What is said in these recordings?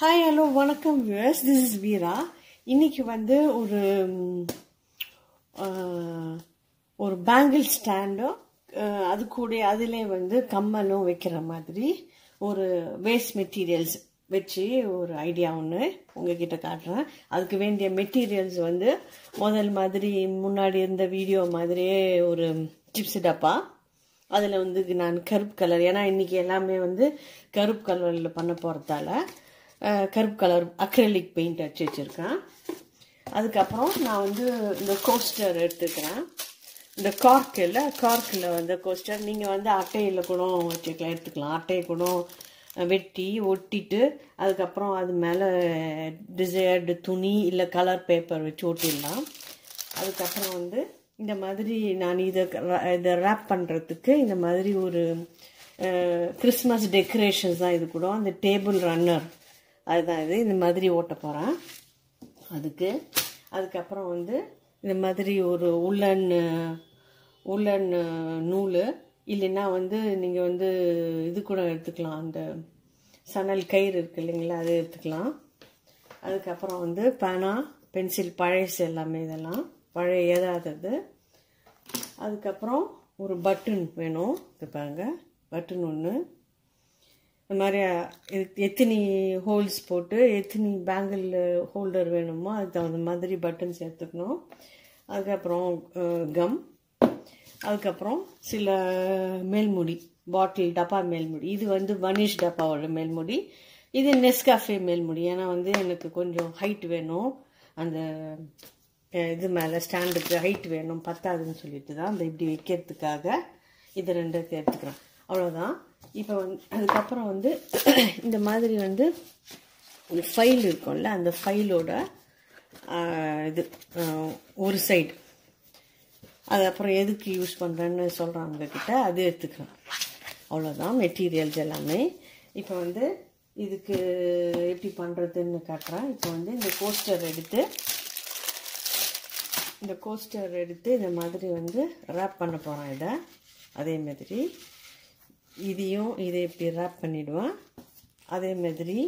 Hi, hello, வணக்கம் viewers. This is Veera. இன்னைக்கு வந்து ஒரு bangle stand அது கூட அதிலே வந்து கம்மலும் வைக்கிற மாதிரி ஒரு waste materials வெச்சு ஒரு ஐடியா ஒன்னு உங்ககிட்ட காட்டுறேன். அதுக்கு வேண்டிய மெட்டீரியல்ஸ் வந்து முதல் மாதிரி முன்னாடி இருந்த வீடியோ மாதிரியே ஒரு சிப்ஸ் டப்பா. அதுல வந்து நான் கருப்பு கலர், ஏன்னா இன்னைக்கு எல்லாமே வந்து கருப்பு கலர்ல பண்ண போறதால கருப்பு கலர் அக்ரிலிக் பெயிண்ட் அடிச்சு வச்சிருக்கேன். அதுக்கப்புறம் நான் வந்து இந்த கோஸ்டர் எடுத்துக்கிறேன். இந்த கார்க்கில் வந்து கோஸ்டர் நீங்கள் வந்து அட்டையில் கூட வச்சுக்கலாம், எடுத்துக்கலாம். அட்டையை கூட வெட்டி ஒட்டிட்டு அதுக்கப்புறம் அது மேலே டிசைர்டு துணி இல்லை கலர் பேப்பர் வச்சு ஒட்டிடலாம். அதுக்கப்புறம் வந்து இந்த மாதிரி நான் இதை ரேப் பண்ணுறதுக்கு இந்த மாதிரி ஒரு கிறிஸ்மஸ் டெக்கரேஷன்ஸ் தான். இது கூட அந்த டேபிள் ரன்னர் அதுதான் இது. இந்த மாதிரி ஓட்ட போகிறேன் அதுக்கப்புறம் வந்து இந்த மாதிரி ஒரு உள்ளன் நூல் இல்லைன்னா வந்து நீங்கள் வந்து இது கூட எடுத்துக்கலாம். அந்த சணல் கயிறு இருக்கு இல்லைங்களா, அது எடுத்துக்கலாம். அதுக்கப்புறம் வந்து பேனா பென்சில் பழைசு எல்லாமே, இதெல்லாம் பழைய ஏதாதது. அதுக்கப்புறம் ஒரு பட்டன் வேணும். இது பாருங்க, பட்டன் ஒன்று. இந்த மாதிரி எத்தனை ஹோல்ஸ் போட்டு எத்தனை பேங்கிள் ஹோல்டர் வேணுமோ அதுக்கு தகுந்த மாதிரி பட்டன்ஸ் எடுத்துக்கணும். அதுக்கப்புறம் கம், அதுக்கப்புறம் சில மேல்முடி, பாட்டில் டப்பா மேல்முடி. இது வந்து வனிஷ் டப்பாவோட மேல்முடி, இது நெஸ்காஃபே மேல்முடி. ஏன்னா வந்து எனக்கு கொஞ்சம் ஹைட் வேணும், அந்த இது மேலே ஸ்டாண்டுக்கு ஹைட் வேணும், பத்தாதுன்னு சொல்லிட்டு தான் அந்த இப்படி வைக்கிறதுக்காக இது ரெண்டு எடுத்துக்கிறேன். அவ்வளோதான். இப்போ வந்து அதுக்கப்புறம் வந்து இந்த மாதிரி வந்து ஒரு ஃபைல் இருக்கும்ல, அந்த ஃபைலோட இது ஒரு சைடு, அது அப்புறம் எதுக்கு யூஸ் பண்ணுறேன்னு சொல்கிறாங்க கிட்ட, அது எடுத்துக்கிறேன். அவ்வளோதான் மெட்டீரியல்ஸ் எல்லாமே. இப்போ வந்து இதுக்கு எப்படி பண்ணுறதுன்னு காட்டுறேன். இப்போ வந்து இந்த கோஸ்டர் எடுத்து இந்த மாதிரி வந்து ரேப் பண்ண போகிறேன். அதே மாதிரி இதை இப்படி ரேப் பண்ணிடுவேன். அதே மாதிரி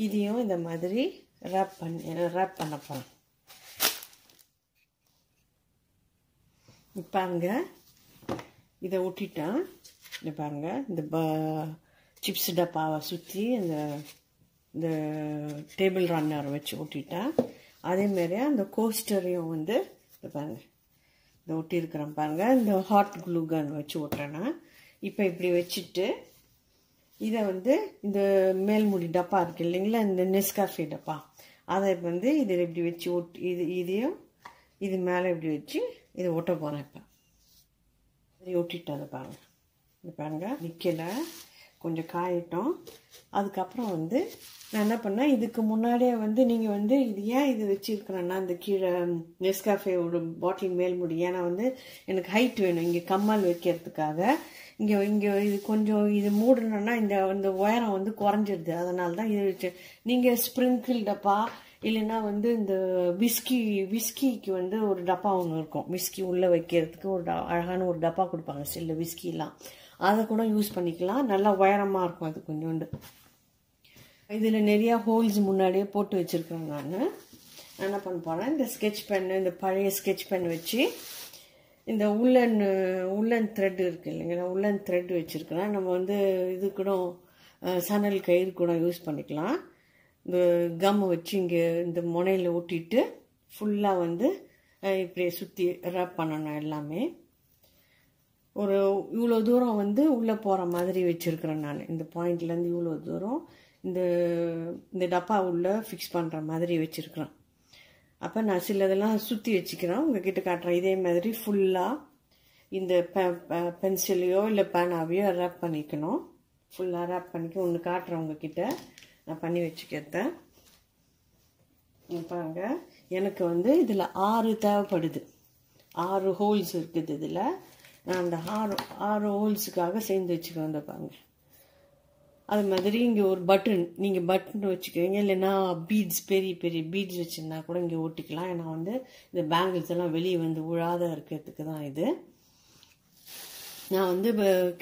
இதையும் இந்த மாதிரி ரேப் பண்ண போகிறேன். பாருங்க, இதை ஒட்டிட்டேன். இதை பாருங்க, இந்த சிப்ஸ் டப்பாவை சுற்றி இந்த டேபிள் ரன்னர் வச்சு ஒட்டிட்டேன். அதே மாதிரியே அந்த கோஸ்டரையும் வந்து பாருங்க இந்த ஒட்டி இருக்கிறேன். பாருங்க, இந்த ஹாட் க்ளூ கன் வச்சு ஒட்டுறேன்னா. இப்போ இப்படி வச்சுட்டு இதை வந்து இந்த மேல்முடி டப்பா இருக்கு இல்லைங்களா, இந்த நெஸ்காஃபே டப்பா, அதை வந்து இதில் இப்படி வச்சு இதையும் இது மேலே இப்படி வச்சு இதை ஒட்ட போகிறேன். இப்போ இதை ஒட்டிட்டு அதை பாருங்க, இது பாருங்க நிற்கலை, கொஞ்சம் காயிட்டோம். அதுக்கப்புறம் வந்து நான் என்ன பண்ணேன், இதுக்கு முன்னாடியே வந்து நீங்கள் வந்து இது ஏன் இது வச்சுருக்கிறேன்னா, இந்த கீழே நெஸ்காஃபேயோட பாட்டில் மேல்முடி, ஏன்னா வந்து எனக்கு ஹைட் வேணும் இங்கே கம்மல் வைக்கிறதுக்காக. இங்கே இது கொஞ்சம் இது மூடணுன்னா இந்த உயரம் வந்து குறைஞ்சிருது. அதனால தான் இது வச்சு. நீங்கள் ஸ்ப்ரிங்கிள் டப்பா இல்லைன்னா வந்து இந்த விஸ்கிக்கு வந்து ஒரு டப்பா ஒன்று இருக்கும், விஸ்கி உள்ளே வைக்கிறதுக்கு ஒரு அழகான ஒரு டப்பா கொடுப்பாங்க சில விஸ்கிலாம், அதை கூட யூஸ் பண்ணிக்கலாம். நல்லா உயரமாக இருக்கும் அது கொஞ்சோண்டு. இதில் நிறையா ஹோல்ஸ் முன்னாடியே போட்டு வச்சுருக்கேன். நான் என்ன பண்ண போகிறேன், இந்த ஸ்கெட்ச் பென்னு, இந்த பழைய ஸ்கெட்ச் பென் வச்சு இந்த உள்ளன் த்ரெட் இருக்குது இல்லைங்களா, உள்ளன் த்ரெட் வச்சுருக்கிறேன். நம்ம வந்து இது கூட சணல் கயிறு கூட யூஸ் பண்ணிக்கலாம். இந்த கம் வச்சு இங்கே இந்த முனையில் ஒட்டிட்டு ஃபுல்லாக வந்து இப்படியே சுற்றி ரேப் பண்ணணும். எல்லாமே ஒரு இவ்வளோ தூரம் வந்து உள்ளே போகிற மாதிரி வச்சுருக்கிறேன் நான். இந்த பாயிண்ட்லேருந்து இவ்வளோ தூரம் இந்த டப்பா உள்ளே ஃபிக்ஸ் பண்ணுற மாதிரி வச்சுருக்கிறேன். அப்போ நான் சிலதெல்லாம் சுற்றி வச்சுக்கிறேன், உங்ககிட்ட காட்டுறேன். இதே மாதிரி ஃபுல்லாக இந்த பென்சிலையோ இல்லை பேனாவையோ ரேப் பண்ணிக்கணும். ஃபுல்லாக ரேப் பண்ணிக்க ஒன்று காட்டுறேன் உங்ககிட்ட, நான் பண்ணி வச்சுக்கிறேன். பாருங்க, எனக்கு வந்து இதில் 6 தேவைப்படுது. 6 ஹோல்ஸ் இருக்குது இதில். நான் அந்த 6 ஹோல்ஸுக்காக சேர்ந்து வச்சுக்கிறேன். பாருங்க, அது மாதிரி இங்கே ஒரு பட்டன், நீங்கள் பட்டன் வச்சுக்கிறீங்க, இல்லைன்னா பீட்ஸ், பெரிய பெரிய பீட்ஸ் வச்சுருந்தா கூட இங்கே ஓட்டிக்கலாம். ஏன்னா வந்து இந்த பேங்கிள்ஸ் எல்லாம் வெளியே வந்து விழாத இருக்கிறதுக்கு தான் இது. நான் வந்து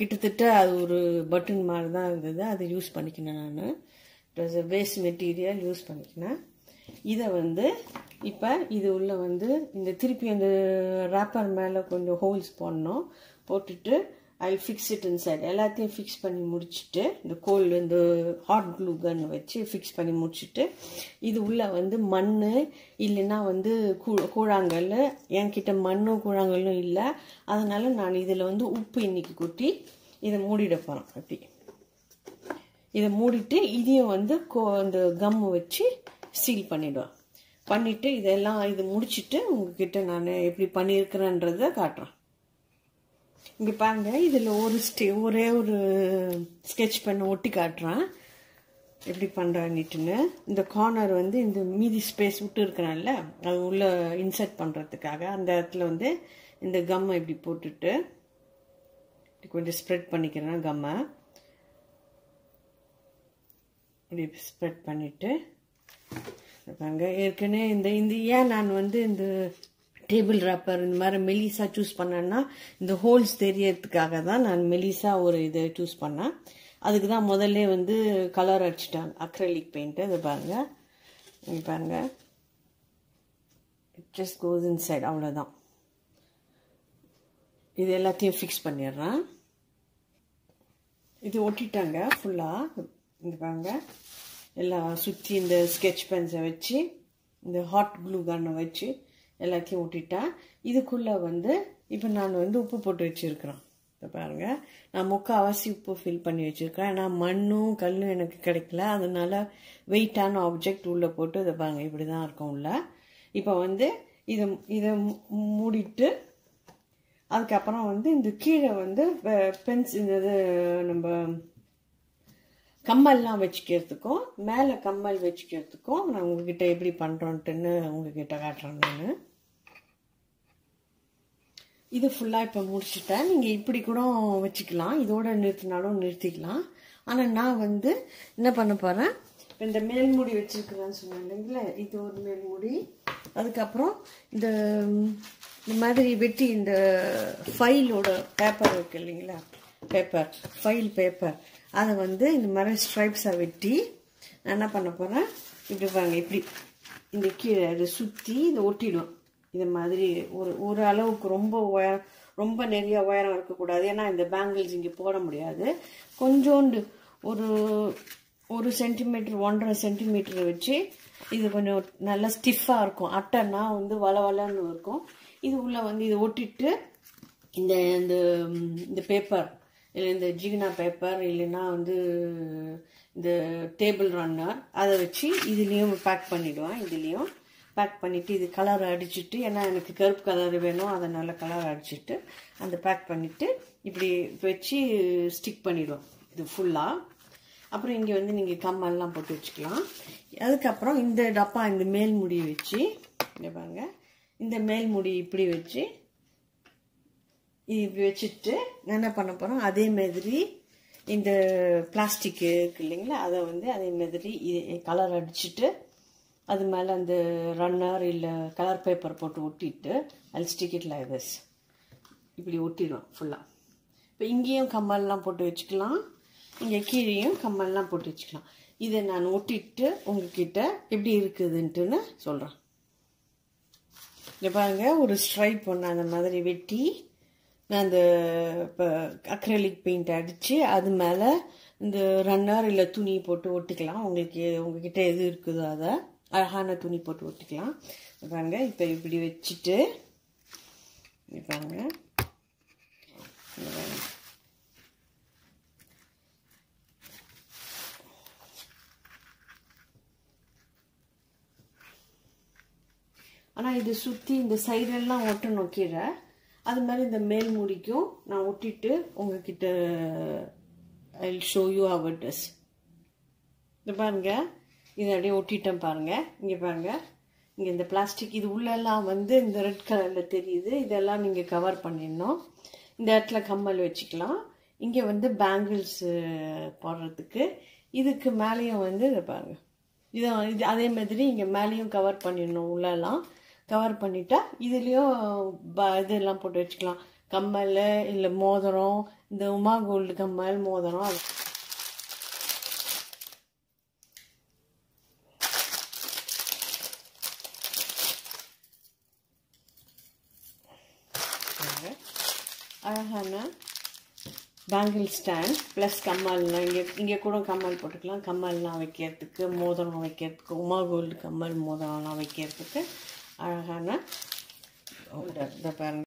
கிட்டத்தட்ட அது ஒரு பட்டன் மாதிரி தான் இருந்தது, அதை யூஸ் பண்ணிக்கினேன் நான். It was a waste material use பண்ணிக்கினேன். இதை வந்து இப்போ இது உள்ள வந்து இந்த திருப்பி அந்த ரேப்பர் மேலே கொஞ்சம் ஹோல்ஸ் போடணும். போட்டுட்டு I'll fix it inside. எல்லாத்தையும் ஃபிக்ஸ் பண்ணி முடிச்சுட்டு இந்த ஹாட் க்ளூ கன் வச்சு ஃபிக்ஸ் பண்ணி முடிச்சுட்டு இது உள்ள வந்து மண் இல்லைன்னா வந்து கூழாங்கல், என்கிட்ட மண்ணும் கூழாங்கல்லும் இல்லை. அதனால நான் இதில் வந்து உப்பு இன்னைக்கு கொட்டி இதை மூடிட போகிறேன். அப்படி இதை மூடிட்டு இதையும் வந்து இந்த கம்மு வச்சு சீல் பண்ணிவிடுவேன். பண்ணிவிட்டு இதெல்லாம் இது முடிச்சுட்டு உங்ககிட்ட நான் எப்படி பண்ணியிருக்கிறேன்றதை காட்டுறேன். இங்கே பாருங்க, இதில் ஒரே ஒரு ஸ்கெட்ச் பண்ண ஒட்டி காட்டுறேன் எப்படி பண்ணுறான்னுட்டுன்னு. இந்த கார்னர் வந்து இந்த மீதி ஸ்பேஸ் விட்டு இருக்கிறேன்ல, அது உள்ள இன்சர்ட் பண்ணுறதுக்காக அந்த இடத்துல வந்து இந்த கம்மை இப்படி போட்டுட்டு கொஞ்சம் ஸ்ப்ரெட் பண்ணிக்கிறேன். கம்மை இப்படி ஸ்ப்ரெட் பண்ணிவிட்டு பாருங்க. ஏற்கனவே இந்த ஏன் நான் வந்து இந்த டேபிள் ராப்பர் இந்த மாதிரி மெலிசா சூஸ் பண்ணேன்னா இந்த ஹோல்ஸ் தெரியறதுக்காக தான் நான் மெலிசா ஒரு இதை சூஸ் பண்ணேன். அதுக்கு தான் முதல்ல வந்து கலர் அடிச்சிட்டாங்க அக்ரலிக் பெயிண்ட்டு. அதை பாருங்க, இங்கே பாருங்க, இட் ஜஸ்ட் கோஸ் இன்சைட். அவ்வளோதான். இது எல்லாத்தையும் ஃபிக்ஸ் பண்ணிடுறேன். இது ஒட்டிட்டாங்க ஃபுல்லாக. இங்கே பாருங்க, எல்லாம் சுற்றி இந்த ஸ்கெட்ச் பென்ஸை வச்சு இந்த ஹாட் க்ளூ கன்னை வச்சு எல்லாத்தையும் ஒட்டிட்டேன். இதுக்குள்ளே வந்து இப்போ நான் வந்து உப்பு போட்டு வச்சுருக்கிறேன். இப்போ பாருங்கள், நான் முக்கால்வாசி உப்பு ஃபில் பண்ணி வச்சுருக்கேன். ஏன்னா மண்ணும் கல்லும் எனக்கு கிடைக்கல, அதனால வெயிட்டான ஆப்ஜெக்ட் உள்ளே போட்டு இதை பாருங்கள் இப்படி தான் இருக்கும் உள்ள. இப்போ வந்து இதை மூடிட்டு அதுக்கப்புறம் வந்து இந்த கீழே வந்து இந்த நம்ம கம்மல்லாம் வச்சுக்கிறதுக்கும் மேலே கம்மல் வச்சுக்கிறதுக்கும் நான் உங்ககிட்ட எப்படி பண்ணுறோன்ட்டுன்னு உங்ககிட்ட காட்டுறேன். நான் இது ஃபுல்லாக இப்போ முடிச்சுட்டேன். நீங்கள் இப்படி கூட வச்சுக்கலாம், இதோட நிறுத்தினாலும் நிறுத்திக்கலாம். ஆனால் நான் வந்து என்ன பண்ண போகிறேன், இந்த மேல்முடி வச்சுருக்கிறேன்னு சொன்னேன் இல்லைங்களா, இது ஒரு மேல்முடி. அதுக்கப்புறம் இந்த மாதிரி வெட்டி இந்த ஃபைலோட பேப்பர் இருக்கு இல்லைங்களா, ஃபைல் பேப்பர், அதை வந்து இந்த மாதிரி ஸ்ட்ரைப்ஸை வெட்டி நான் என்ன பண்ண போகிறேன், இப்படி பாருங்க, இப்படி இந்த கீழே இதை சுற்றி இதை ஒட்டிடும். இது மாதிரி ஒரு அளவுக்கு ரொம்ப நிறைய உயரம் இருக்கக்கூடாது. ஏன்னா இந்த பேங்கிள்ஸ் இங்கே போட முடியாது. கொஞ்சோண்டு ஒரு சென்டிமீட்டர் 1.5 சென்டிமீட்டர் வச்சு இது கொஞ்சம் நல்லா ஸ்டிஃபாக இருக்கும். அட்டைன்னா வந்து வளன்னு இருக்கும். இது உள்ள வந்து இதை ஒட்டிட்டு இந்த பேப்பர் இல்லை இந்த ஜிகினா பேப்பர் இல்லைன்னா வந்து இந்த டேபிள் ரன்னர் அதை வச்சு இதுலேயும் பேக் பண்ணிவிடுவேன். இதுலேயும் பேக் பண்ணிவிட்டு இது கலர் அடிச்சுட்டு, ஏன்னா எனக்கு கருப்பு கலர் வேணும், அதனால் கலர் அடிச்சுட்டு அந்த பேக் பண்ணிவிட்டு இப்படி வச்சு ஸ்டிக் பண்ணிவிடுவோம் இது ஃபுல்லாக. அப்புறம் இங்கே வந்து நீங்கள் கம்மல்லாம் போட்டு வச்சுக்கலாம். அதுக்கப்புறம் இந்த டப்பா இந்த மேல் முடி வச்சு இங்கே பாருங்க, இந்த மேல் முடி இப்படி வச்சு இப்படி வச்சுட்டு நான் என்ன பண்ண போகிறோம், அதே மாதிரி இந்த பிளாஸ்டிக்கு இருக்கு இல்லைங்களா, அதை வந்து அதே மாதிரி கலர் அடிச்சுட்டு அது மேலே அந்த ரன்னர் இல்லை கலர் பேப்பர் போட்டு ஒட்டிட்டு அது ஸ்டிக் இட் லைக் திஸ் இப்படி ஒட்டிடுவோம் ஃபுல்லாக. இப்போ இங்கேயும் கம்மல்லாம் போட்டு வச்சுக்கலாம், இங்கே கீழேயும் கம்மல்லாம் போட்டு வச்சுக்கலாம். இதை நான் ஒட்டிட்டு உங்ககிட்ட எப்படி இருக்குதுன்ட்டுன்னு சொல்கிறேன். இங்கே பாருங்கள், ஒரு ஸ்ட்ரைப் ஒன்று அந்த மாதிரி வெட்டி நான் அந்த இப்போ அக்ரலிக் பெயிண்ட் அடித்து அது மேலே இந்த ரன்னர் இல்லை துணி போட்டு ஒட்டிக்கலாம். உங்ககிட்ட எது இருக்குதோ அதை அழகான துணி போட்டு ஒட்டிக்கலாம். பாருங்க, இப்போ இப்படி வச்சுட்டு பாருங்க, ஆனால் இது சுற்றி இந்த சைடெல்லாம் ஒட்டணும் கீழே. அது மாதிரி இந்த மேல் முடிக்கும் நான் ஒட்டிட்டு உங்ககிட்ட I will show you how it is. இது பாருங்க, இதை அப்படியே ஒட்டிட்டேன் பாருங்க. இங்கே பாருங்க, இங்கே இந்த பிளாஸ்டிக் இது உள்ளெல்லாம் வந்து இந்த ரெட் கலரில் தெரியுது. இதெல்லாம் நீங்கள் கவர் பண்ணிடணும். இந்த இடத்துல கம்மல் வச்சுக்கலாம். இங்கே வந்து பேங்கிள்ஸ் போடுறதுக்கு. இதுக்கு மேலேயும் வந்து இதை பாருங்க, இது அதே மாதிரி இங்கே மேலேயும் கவர் பண்ணிடணும். உள்ளெல்லாம் கவர் பண்ணிட்டா இதுலேயும் இதெல்லாம் போட்டு வச்சுக்கலாம். கம்மல் இல்லை மோதிரம், இந்த உமா கோல்டு கம்மல் மோதிரம் பாருங்கள். அழகான பேங்கிள் ஸ்டாண்ட் ப்ளஸ் கம்மல்லாம் இங்கே கூட கம்மல் போட்டுக்கலாம். கம்மல்லாம் வைக்கிறதுக்கு, மோதிரம் வைக்கிறதுக்கு, உமா கோல்டு கம்மல் மோதிரம்லாம் வைக்கிறதுக்கு அழகான ஹோல்டர். இதை பாருங்கள்.